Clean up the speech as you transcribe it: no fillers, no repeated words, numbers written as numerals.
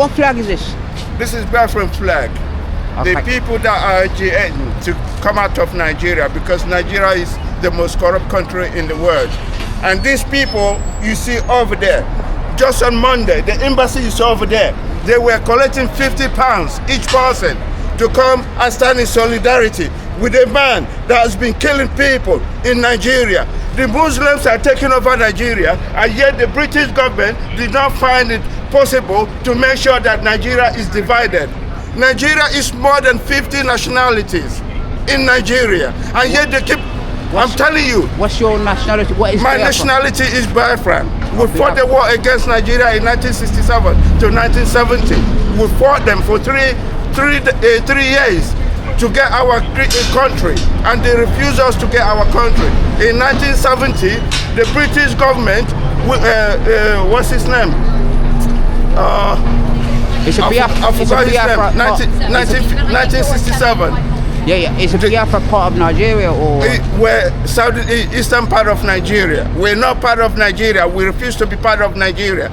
What flag is this? This is Biafra flag. Okay. The people that are agitating to come out of Nigeria because Nigeria is the most corrupt country in the world. And these people you see over there, just on Monday, the embassy is over there. They were collecting £50 each person to come and stand in solidarity with a man that has been killing people in Nigeria. The Muslims are taking over Nigeria, and yet the British government did not find it possible to make sure that Nigeria is divided. Nigeria is more than 50 nationalities in Nigeria, and yet they keep, I'm telling you. What's your nationality? What is my Biafra? nationality is Biafra. We fought the war against Nigeria in 1967 to 1970. We fought them for three years to get our country, and they refused us to get our country. In 1970, the British government, what's his name? It's a Biafra. I forgot his name. 1967. Yeah. Is a Biafra part of Nigeria or? We're eastern part of Nigeria. We're not part of Nigeria. We refuse to be part of Nigeria.